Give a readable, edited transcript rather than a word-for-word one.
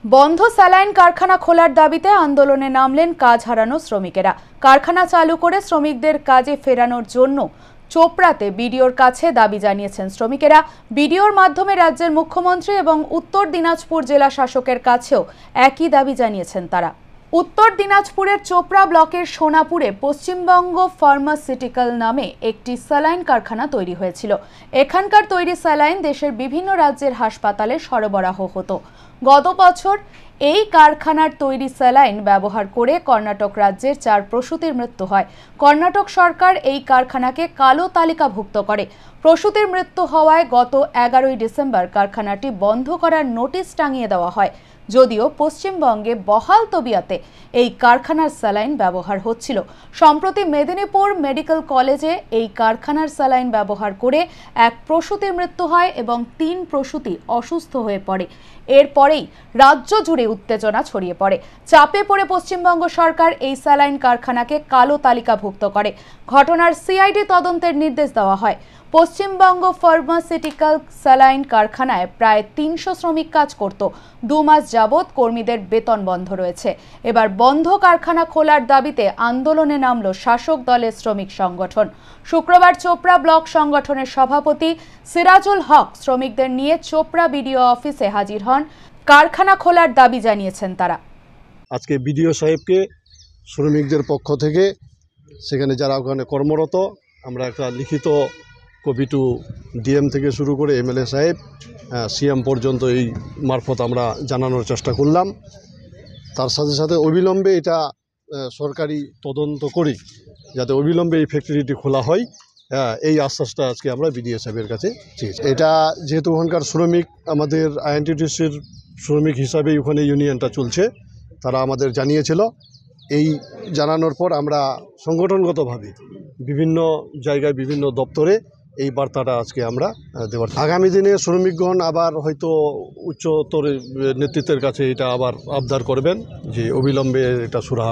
বন্ধ স্যালাইন কারখানা খোলার দাবিতে আন্দোলনে নামলেন কাজ হারানো শ্রমিকেরা। কারখানা চালু করে শ্রমিকদের কাজে ফেরানোর জন্য চোপড়াতে বিডিওর কাছে দাবি জানিয়েছেন শ্রমিকেরা। বিডিওর মাধ্যমে রাজ্যের মুখ্যমন্ত্রী এবং উত্তর দিনাজপুর জেলা শাসকের কাছেও একই দাবি জানিয়েছেন তারা। উত্তর দিনাজপুরের চোপড়া ব্লকের সোনাপুরে পশ্চিমবঙ্গ ফার্মাসিউটিক্যাল নামে একটি স্যালাইন কারখানা তৈরি হয়েছিল। এখানকার তৈরি স্যালাইন দেশের বিভিন্ন রাজ্যের হাসপাতালে সরবরাহ হতো। গত বছর এই কারখানার তৈরি স্যালাইন ব্যবহার করে কর্ণাটক রাজ্যের 4 প্রসূতির মৃত্যু হয়। কর্ণাটক সরকার এই কারখানাকে কালো তালিকাভুক্ত করে। প্রসূতির মৃত্যু হওয়ায় গত 11ই ডিসেম্বর কারখানাটি বন্ধ করার নোটিশ টাঙিয়ে দেওয়া হয়। যদিও পশ্চিমবঙ্গে বহাল তবিয়াতে এই কারখানার স্যালাইন ব্যবহার হচ্ছিল। সম্প্রতি মেদিনীপুর মেডিকেল কলেজে এই কারখানার স্যালাইন ব্যবহার করে এক প্রসূতির মৃত্যু হয় এবং 3 প্রসূতি অসুস্থ হয়ে পড়ে। এরপরেই রাজ্য জুড়ে উত্তেজনা ছড়িয়ে পড়ে। চাপে পড়ে পশ্চিমবঙ্গ সরকার এই স্যালাইন কারখানাকে কালো তালিকাভুক্ত করে। ঘটনার সিআইডি তদন্তের নির্দেশ দেওয়া হয়। পশ্চিমবঙ্গ ফার্মাসিউটিক্যাল স্যালাইন কারখানায় প্রায় 300 শ্রমিক কাজ করত। 2 মাস যাবৎ কর্মীদের বেতন বন্ধ রয়েছে। এবার বন্ধ কারখানা খোলার দাবিতে আন্দোলনে নামল শাসক দলের শ্রমিক সংগঠন। শুক্রবার চোপড়া ব্লক সংগঠনের সভাপতি সিরাজুল হক শ্রমিকদের নিয়ে চোপড়া বিডিও অফিসে হাজির হন। কারখানা খোলার দাবি জানিয়েছেন তারা। আজকে বিডিও সাহেবকে শ্রমিকদের পক্ষ থেকে সেখানে যারা ওখানে কর্মরত আমরা একটা লিখিত কপি টু ডিএম থেকে শুরু করে এমএলএ সাহেব সিএম পর্যন্ত এই মারফত আমরা জানানোর চেষ্টা করলাম। তার সাথে সাথে অবিলম্বে এটা সরকারি তদন্ত করি যাতে অবিলম্বে এই ফ্যাক্টরিটি খোলা হয়, এই আশ্বাসটা আজকে আমরা বিডিও সাহেবের কাছে চেয়েছি। এটা যেহেতু ওখানকার শ্রমিক, আমাদের আইএনটিটিসির শ্রমিক হিসাবে ওখানে ইউনিয়নটা চলছে, তারা আমাদের জানিয়েছিল। এই জানানোর পর আমরা সংগঠনগতভাবে বিভিন্ন জায়গায় বিভিন্ন দপ্তরে এই বার্তাটা আজকে আমরা দেওয়ার। আগামী দিনে শ্রমিকগণ আবার হয়তো উচ্চতর নেতৃত্বের কাছে এটা আবার আবদার করবেন যে অবিলম্বে এটা সুরাহা